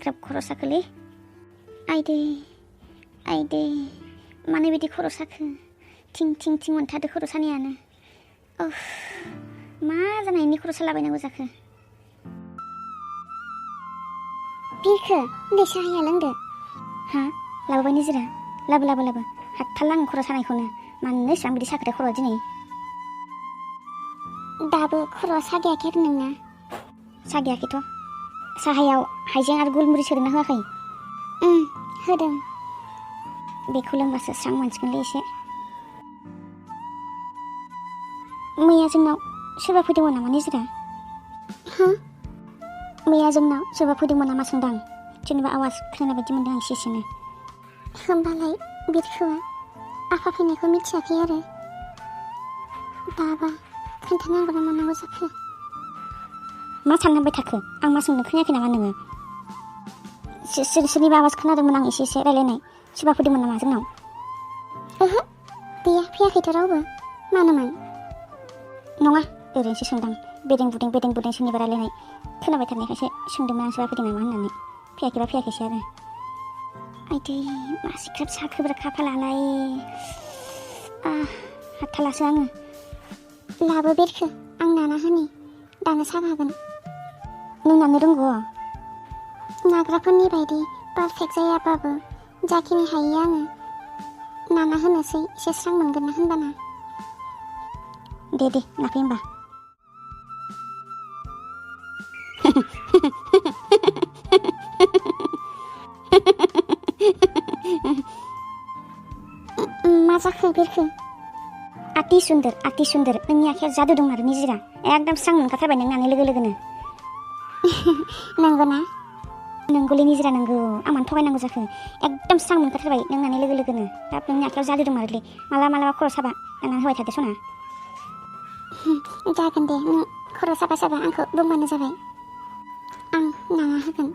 ग्राब खर' साखोलै आइदे मानो बिदि खर' साखो थिं मोनथारदो खर' सानायानो मा जानायनि खर' सालाबायनांगौ जाखो बिरखो उन्दै साहाया लोंदो हा लाबोबाय निजिरा लाबो हाथारला आं खर' सानायखौनो मानो एसेबां बिदि साखोथाय खर'आ दिनै दाबो खर'आ सागायाखै आरो नोंना सागायाखैथ' साहायाव हाइजें आरो गुलमुरिस होदोंना होआखै होदों बेखौ लोंबासो स्रां मोनसिगोनलै एसे मैया जोंनाव सोरबा फैदोंमोन नामा निजिरा हा मैया जोंनाव सोरबा फैदोंमोन नामा सोंदां जेनेबा आवाज खोनानाय बायदि मोनदों आं एसेनो होमबालाय बिरखोआ आफा फैनायखौ मिथियाखै आरो दाबा खोन्थानांगौ ना मानांगौ जाखो मा साननांबाय थाखो आं मा सोंनो खोनायाखै नामा नोङो सोरनिबा आवाज खोनादोंमोन आं एसे रायलायनाय सोरबा फैदोंमोन नामा जोंनाव ओहो गैया फैयाखैथ' रावबो मानोमोन नङा ओरैनोसो सोंदां बेदें बुदें सोरनिबा रायलायनाय खोनाबाय थानायखायसो सोंदोंमोन आं सोरबा फैदों नामा होननानै फैयाखैबा फैयाखैसै आरो आइदै मासे ग्राब साखोब्रा खाफालालाय हाथालासो आङो लाबो बेरखो आं नाना होनि दानो सागागोन नों नानो रोंगौ नाग्राफोरनि बायदि पारफेक्ट जायाबाबो जाखिनि हायो आङो नाना होनोसै एसे स्रां मोनगोन ना होनबाना दे नाखै होमबा मा जाखो बेरखो आति सुन्दर नोंनि आखाइयाव जादु दं आरो निजिरा एकदम स्रां मोनखाथारबाय नों नानै लोगो लोगोनो नंगौ ना नंगौलै निजिरा नंगौ आं मानो थगायनांगौ जाखो एकदम स्रां मोनखाथारबाय नों नानै लोगो लोगोनो दा नोंनि आखाइयाव जादु दं आरोलै मालाबा खर' साबा नाना होबाय थादो सना जागोन दे नों खर' साबा आंखौ बुंबानो जाबाय आं नाना होगोन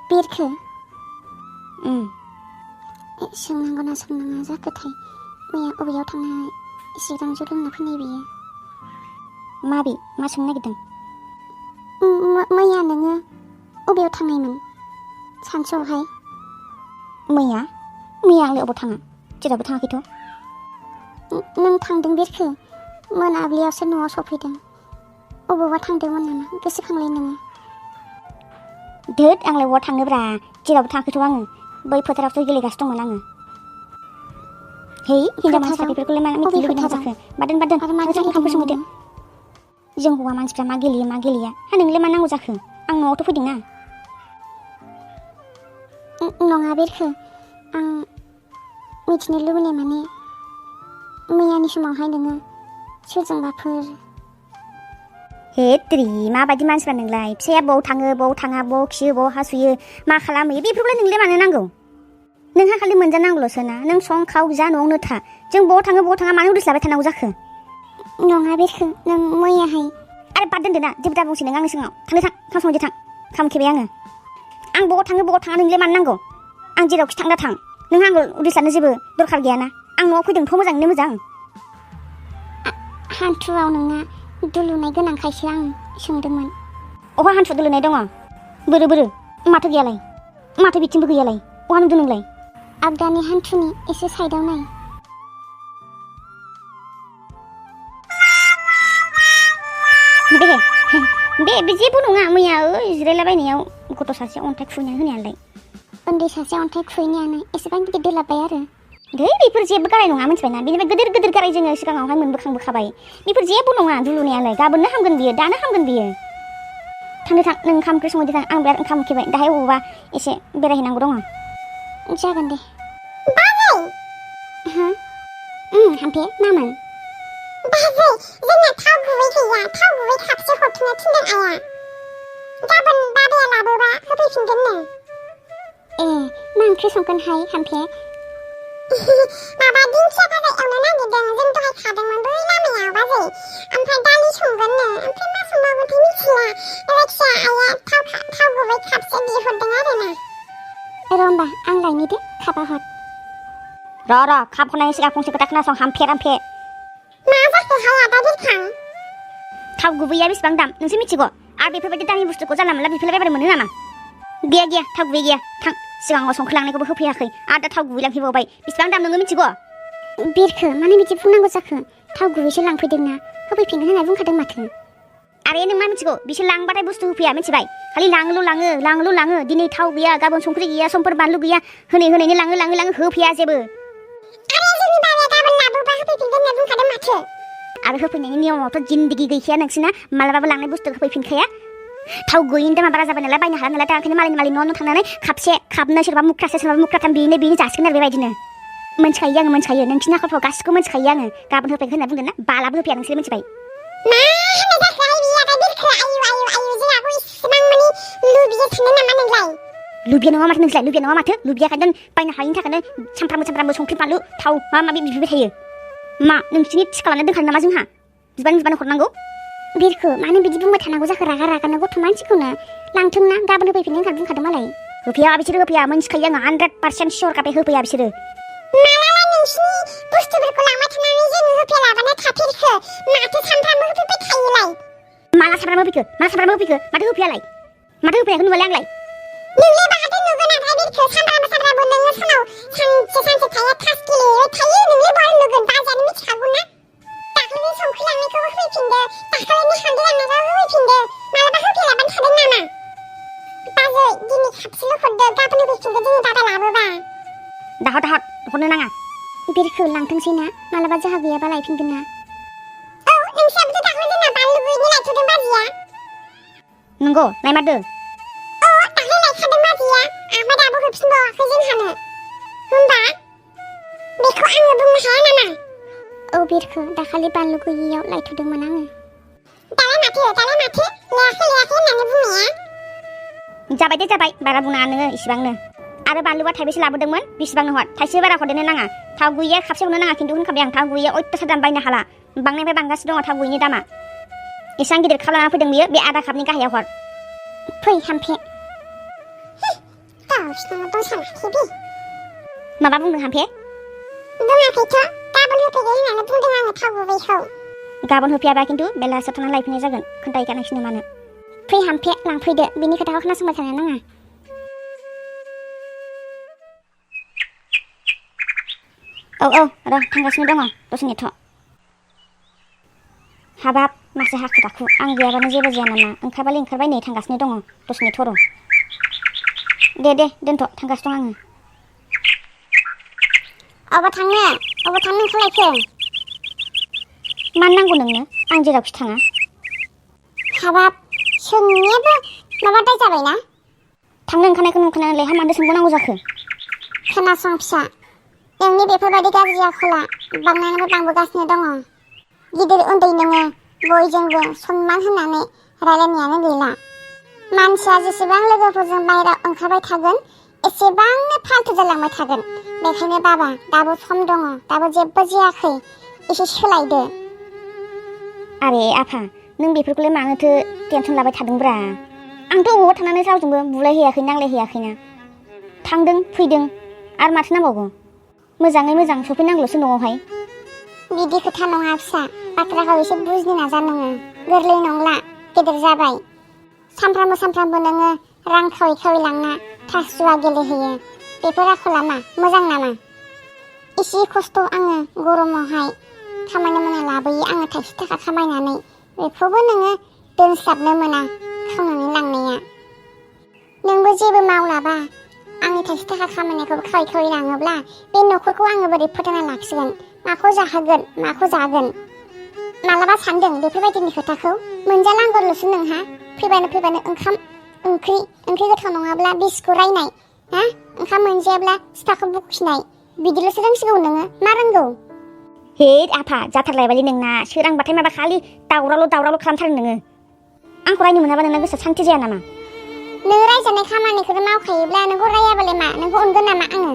बेरखो सोंनांगौ ना सोंनाङा जाखोथाय मैया अबेयाव थांनानै एसेबां जौ लोंना फैनाय बियो मा सोंनो नागिरदों मैया नोङो अबेयाव थांनायमोन सानसुआवहाय मैया आंलाय अबाव थाङा जेरावबो थाङाखैथ' नों थांदों बेरखो मोनाबिलियावसो न'आव सफैदों अबावबा थांदोंमोन नामा गोसोखांलाय नोङो धोद आंलाय बहा थांनोब्रा जेरावबो थाङाखैथ' आङो बै फोथारावसो गेलेगासिनो दंमोन आङो हिनजाव मानसिफ्रा बेफोरखौलाय मा मिथिनो लुबैनांगौ जाखो बादोन ओंखामखौ संहैदो जों हौवा मानसिफ्रा मा गेलेया हा नोंलाय मा नांगौ जाखो आं न'आवथ' फैदोंना नङा बेरखो आं मिथिनो लुबैनाय माने मैयानि समावहाय नोङो सोरजोंबाफोर हेत्रि माबायदि मानसिफ्रा नोंलाय फिसाया बाव थाङो बाव थाङा बाव खियो बाव हासुयो मा खालामहैयो बेफोरखौलाय नोंलाय मानो नांगौ नोंहा खालि मोनजानांगौल'सो ना नों सं खाव जा न'आवनो था जों बाव थाङो मानो उदिस्लाबाय थानांगौ जाखो नङा बेरखो नों मैयाहाय आरो बाद दोनदो ना जेबो दा बुंसै नों आंनि सिगाङाव थांदो थां ओंखाम संहैदो थां खामखेबाय आं बाव थाङो नोंलाय मानो नांगौ आं जेरावखि थां दा थां नोंहा आंखौ उदिस्लानो जेबो दरखार गैयाना आं न'आव फैदोंथ' मोजाङैनो मोजां हान्थुआव नोंना दुलुनाय गोनांखायसो आं सोंदोंमोन अहा हान्थु दुलुनाय दङ बोरो माथो गैयालाय माथो बिथिंबो गैयालाय अहा नुदों नोंलाय आगदानि हान्थुनि एसे साइडआव नाय बे जेबो नङा मैया जिरायलाबायनायाव गथ' सासे अन्थाइ खुबैनानै होनायालाय उन्दै सासे अन्थाइ खुबैनायानो एसेबां गिदिर दोलाबबाय आरो बेफोर जेबो गाराय नङा मिथिबायना बेनिफ्राय गिदिर गाराय जोङो सिगाङावहाय मोनबोखांबोखाबाय बेफोर जेबो नङा दुलुनायालाय गाबोननो हामगोन बियो दानो हामगोन बियो थांदो थां नों ओंखाम ओंख्रि संहैदो थां आं बिराद ओंखाम उखैबाय दाहाय अबावबा एसे बेरायहैनांगौ दङ जागोन दे बाजै हाम्फे मामोन बाजै जोंना थाव गुबै गैया थाव गुबै खापसे हरथ'नो थिनदों आइया गाबोन बाबाया लाबोबा होफैफिनगोननो मा ओंख्रि संगोनहाय हाम्फे माबा दिंखिया भाजा एवनो नागिरदों जों दहाय खादोंमोन बै लामायाव बाजै ओमफ्राय दालि संगोननो ओमफ्राय मा संबावगोनथाय मिथिला जायखिया आइया थाव गुबै खापसे बिहरदों आरोना होमबा आं लायनि दे खाबा हर र' खाब हरनायनि सिगां फंसे खोथा खोनासं हाम्फे मा जाखोहाय आदा बिरखां थाव गुबैया बेसेबां दाम नोंसो मिथिगौ आरो बेफोरबायदि दामि बुस्थुखौ जानला मोनला बिफोरलाबायबानो मोनो नामा गैया थाव गुबै गैया थां सिगाङाव संख्रिलांनायखौबो होफैयाखै आरो दा थाव गुबै लांफैबावबाय बेसेबां दाम नोङो मिथिगौ बिरखो मानो बिदि बुंनांगौ जाखो थाव गुबैसो लांफैदोंना होफैफिनगोन होनना बुंखादों माथो आरे नों मा मिथिगौ बिसोर लांबाथाय बुस्थु होफैया मिथिबाय खालि लाङोल' लाङो दिनै थाव गैया गाबोन संख्रि गैया समफोर बानलु गैया होनैनो लाङो होफैया जेबो आरे जोंनि बाबाया गाबोन लाबोबा होफैफिनगोन होनना बुंखादों माथो आरो होफैनायनि नियमावथ' जिन्दगि गैखाया नोंसिना मालाबाबो लांनाय बुस्थु होफैफिनखाया थाव गैयिनि दामा बारा जाबाय नालाय बायनो हाला नालाय दा ओंखायनो मालायनि न' थांनानै खाबनै सोरबा मुख्रासे सोरबा मुख्राथाम बेनो जासिगोन आरो बेबायदिनो मोनथिखायो नोंसिनि आखलफ्राव गासिखौबो मोनथिखायो आङो गाबोन होफैगोन होनना बुंगोन ना बालाबो होफैया नोंसोर मिथिबाय मा होननाय जाखो बिरखो आयु जोंहाबो इसेबां मानि लुबिया थानो नामा नोंलाय लुबिया नङा माथो लुबिया खायनो बायनो हायिनि थाखायनो सानफ्रामबो संख्रि बानलु थाव माबा बिबाय थायो मा नोंसिनि थिखा लाना दोनखादों नामा जोंहा बिबानो हरनांगौ बिरखो मानो बिदि बुंबाय थानांगौ जाखो रागानो गथ' मानसिखौनो लांथोंना गाबोन होफैफिननो होनना बुंखादों मालाय होफैया बिसोरो होफैया मोनथिखायो आङो 100% सियर कापे होफैया बिसोरो मालाबा नोंसिनि बुस्थुफोरखौ लांबाय थानानै जोङो होफैयालाबानो थाफेरखो माथो सानफ्रामबो होफैबाय थायोलाय माला सानफ्रामबो होफैखो माथो होफैयालाय माथो होफैयाखै नुबालाय आंलाय नोंलाय बाहादो नुगोन ओमफ्राय बिरखो सानफ्रामबो नोङो सानाव सानसे थाया थास गेलेबाय थायो नोंलाय बहा नुगोन बाजानो मिथिखागौ ना दाख्लैनि संख्रि लांनायखौ होफैफिनदो दाख्लैनि हालदै लांनायखौ होफैफिनदो मालाबा होफैलाबानो थादों नामा बाजै दिनै खापसेल' हरदो गाबोन होफैफिनदो जोंनि बाबा लाबोबा दाहर हरनो नाङा बिरखो लांथोंसै ना मालाबा जोंहा गैयाबा लायफिनगोन ना औ नोंसाबोथ' दाख्लै जोंना बानलु गैयिनि लायथ'दों बाजैया नंगौ नायमारदो औ दाख्लै लायखादों बाजैया ओमफ्राय दाबो होफिनबावाखै जोंहानो होमबा बेखौ आङो बुंनो हाया नामा औ बिरखो दाखालि बानलु गैयियाव लायथ'दोंमोन आङो दालाय माथो लायाखै होननानै बुंनाया जाबाय बारा बुंनाङा नोङो इसिबांनो आरो बानलुआ थाइबेसे लाबोदोंमोन बेसेबांनो हर थाइसे बारा हरदेरनो नाङा थाव गैया खापसे हरनो नाङा खिन्थु होनखाबाय आं थाव गैया अयथासार दाम बायनो हाला बांनायनिफ्राय बांगासिनो दङ थाव गैयिनि दामा एसेबां गिदिर खालामना फैदों बियो बे आधा कापनि गाहायाव हर फै हामफे माबा बुंदों हामफे बुङाखैथ' गाबोन होफैगोन होननानै बुंदों आङो थाव गुबैखौ गाबोन होफैयाबा खिन्थु बेलासियाव थांनानै लायफिननाय जागोन खोन्थाहैखा नोंसिनो मानो फै हामफे लांफैदो बिनि खोथाखौ खोनासंबाय थानो नाङा औ र' थांगासिनो दङ दसे नेथ' हाबाब मासे हाखु दाखु आं गैयाबानो जेबो जाया नामा ओंखारबाय नै थांगासिनो दङ दसे नेथ' र' दे दोनथ' थांगासिनो दं आङो अबाव थांनो ओंखारलायखो मानो नांगौ नोंनो आं जेरावखि थाङा हाबाब सोंनायाबो माबा दाय जाबायना थांनो ओंखारनायखौ नुखानानैलाय मानो सोंबावनांगौ जाखो खोनासं फिसा नोंनि बेफोरबायदि गाज्रि आखला बांनायनिफ्राय बांबोगासिनो दङ गिदिर उन्दै नोङो बयजोंबो सनमान होनानै रायलायनायानो गैला मानसिया जेसेबां लोगोफोरजों बाहेरायाव ओंखारबाय थागोन एसेबांनो फाल्थु जालांबाय थागोन बेखायनो बाबा दाबो सम दङ दाबो जेबो जायाखै एसे सोलायदो आरे आफा नों बेफोरखौलाय मानोथो टेनसन लाबाय थादोंब्रा आंथ' बबावबा थांनानै रावजोंबो बुलायहैयाखै नांलायहैयाखैना थांदों फैदों आरो माथो नांबावगौ मोजाङै मोजां सफैनांगौल'सो न'आवहाय बिदि खोथा नङा फिसा बाथ्राखौ एसे बुजिनो नाजा नोङो गोरलै नंला गेदेर जाबाय सानफ्रामबो नोङो रां खावै लांना थास जुवा गेलेहैयो बेफोर आखला मा मोजां नामा एसे खस्थ' आङो गरमावहाय खामानि मावना लाबोयो आङो थाइसे थाखा खामायनानै बेखौबो नोङो दोनस्लाबनो मोना खावनानै लांनाया नोंबो जेबो मावलाबा आंनि थाइसे थाखा खामायनायखौबो खावै लाङोब्ला बे न'खरखौ आङो बोरै फोथांना लाखिगोन माखौ जाहोगोन माखौ जागोन मालाबा सानदों बेफोरबायदिनि खोथाखौ मोनजालांगोरल'सो नोंहा फैबानो ओंखाम ओंख्रि गोथाव नङाब्ला बिसखौ रायनाय हा ओंखाम मोनजायाब्ला सिथाखौ बुखिनाय बिदिल'सो रोंसिगौ नोङो मा रोंगौ हे आफा जाथारलायबायलै नोंना सोरांबाथाय माबा खालि दावरावल' खालामथारो नोङो आंखौ रायनो मोनाबा नोंना गोसोआ सान्थि जाया नामा नों रायजानाय खामानिखौनो मावखायोब्ला नोंखौ रायाबालाय मा नोंखौ अनगोन नामा आङो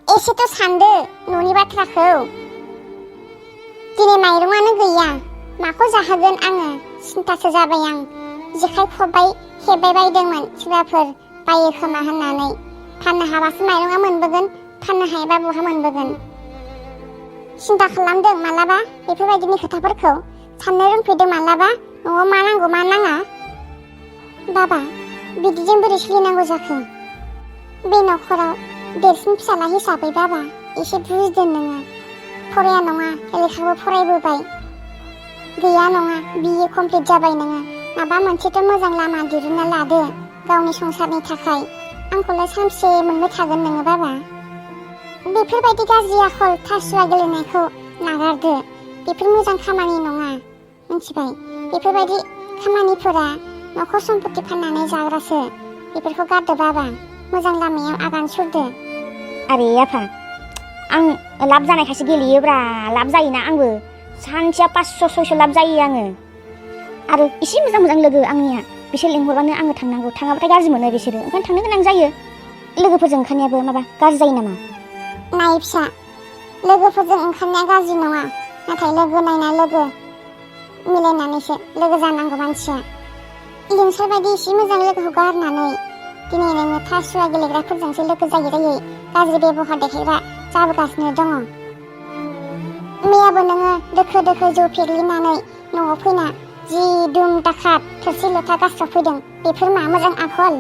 एसेथ' सानदो न'नि बाथ्राखौ दिनै माइरंआनो गैया माखौ जाहोगोन आङो सिन्थासो जाबाय आं जेखाइ खबाइ हेबबाय बायदोंमोन सोरबाफोर बायो खोमा होननानै फाननो हाबासो माइरंआ मोनबोगोन फाननो हायाबा बहा मोनबोगोन सिन्था खालामदों मालाबा बेफोरबायदिनि खोथाफोरखौ साननो रोंफेरदों मालाबा न'आव मा नांगौ मा नाङा बाबा बिदिजों बोरै सोलिनांगौ जाखो? बे न'खराव देरसिन फिसाला हिसाबै बाबा एसे बुजिदो नोङो। फराया नङा लेखाबो फरायबोबाय, गैया नङा बिए कमप्लिट जाबाय नोङो। माबा मोनसेथ' मोजां लामा दिरुनना लादो गावनि संसारनि थाखाय। आंखौलाय सानसे मोनबाय थागोन नोङो बाबा। बेफोरबायदि गाज्रि आखल थासुवा गेलेनायखौ नागारदो। बेफोर मोजां खामानि नङा, मिथिबाय? बेफोरबायदि खामानिफोरा न'खर सम्पति फाननानै जाग्रासो। बेफोरखौ गारदो बाबा, मोजां लामायाव आगान सुरदो। आरे आफा, आं लाब जानायखायसो गेलेयोब्रा। लाब जायोना आंबो, सानसेयाव 500-600 लाब जायो आङो। आरो एसे मोजां मोजां लोगो आंनिया, बिसोर लिंहरबानो आङो थांनांगौ। थाङाबाथाय गाज्रि मोनो बिसोरो, ओंखायनो थांनो गोनां जायो। लोगोफोरजों ओंखारनायाबो माबा गाज्रि जायो नामा? नाय फिसा, लोगोफोरजों ओंखारनाया गाज्रि नङा, नाथाय लोगो नायना लोगो मिलायनानैसो लोगो जानांगौ मानसिया। लिंसार बायदि एसे मोजां लोगोखौ गारनानै दिनै नोङो थासुवा गेलेग्राफोरजोंसो लोगो जायै गाज्रि बेबहार देखायग्रा जाबोगासिनो दङ। मैयाबो नोङो दोखो दोखो जौ फेग्लिनानै न'आव फैना जि दुम दाखात थोरसि लथा गारस्रावफैदों। बेफोर मा मोजां आखल?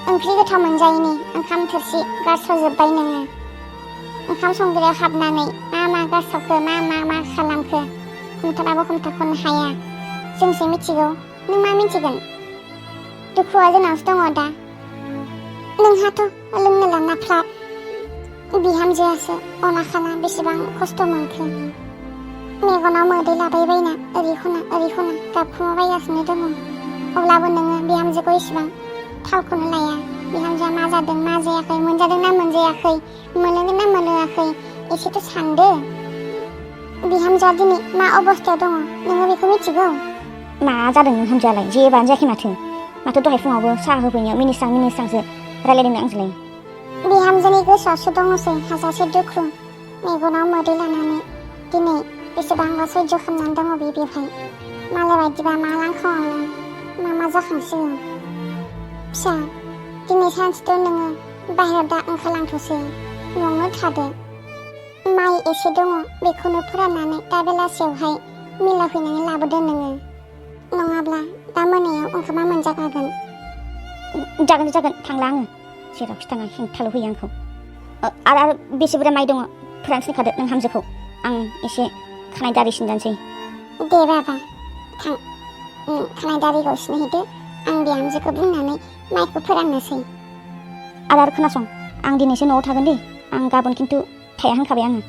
ओंख्रि गोथाव मोनजायैनि ओंखाम थोरसि गारस्रावजोब्बाय नोङो। ओंखाम संग्रायाव हाबनानै मा गारस्रावखो, मा खालामखो हमथाबाबो हमथाख'नो हाया। जोंसो मिथिगौ, नों मा मिथिगोन? दुखुआ जोंनावसो दङ दा। नोंहाथ' लोंनो लाना फ्लाब, बिहामजोआसो अनाखाना बेसेबां खस्थ' मोनखो। मेगनाव मोदै लाबायबायना ओरै खना गाबखुमाबायगासिनो दङ। अब्लाबो नोङो बिहामजोखौ इसेबां थालखौनो लाया। बिहामजोआ मा जादों मा जायाखै, मोनजादों ना मोनजायाखै, मोनलोंदों ना मोनलोङाखै एसेथ' सानदो। बिहामजोआ दिनै मा अबस्थायाव दङ नोङो बेखौ मिथिगौ? मा जादों बिहामजोआलाय? जेबोआनो जायाखै माथो दहाय फुङावबो साहा होफैनायाव मिनिस्रांसो रायलायदों आंजोंलाय। बिहामजोनि गोसोआवसो दङसै हाजासे दुखु। मेगनाव मोदै लानानै दिनै बेसेबांबा सैज्य खालामनानै दङ बेवहाय। मालाय बायदिबा मा लांखावनो मा जाखांसिगोन। फिसा, दिनै सानसेथ' नोङो बाहेरायाव दा ओंखारलांथ'सै, न'आवनो थादो। माइ एसे दङ बेखौनो फोराननानै दा बेलासियावहाय मिलाव हैनानै लाबोदो नोङो। नङाब्ला दा मोनायाव ओंखामा मोनजाखागोन। जागोन थांला आङो। जेरावखि थाङा हेंथाल' होयो आंखौ। आरो बेसे बुरजा माइ दङ फोरानस्लायखादो नों हामजोखौ। आं एसे खानाय दारि सिनजानोसै। दे बाबा थां, खानाय दारिखौ सिनहैदो। आं बिहामजोखौ बुंनानै माइखौ फोराननोसै। आरो खोनासं, आं दिनैसो न'आव थागोन दे। आं गाबोन खिन्थु थाया होनखाबाय आङो।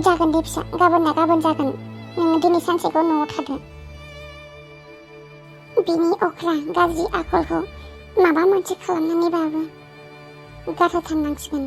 जागोन दे फिसा, गाबोन जागोन। नोङो दिनै सानसेखौ न'आव थादो। बिनि अख्रा गाज्रि आखलखौ माबा मोनसे खालामनानैबाबो गारहोथारनांसिगोन।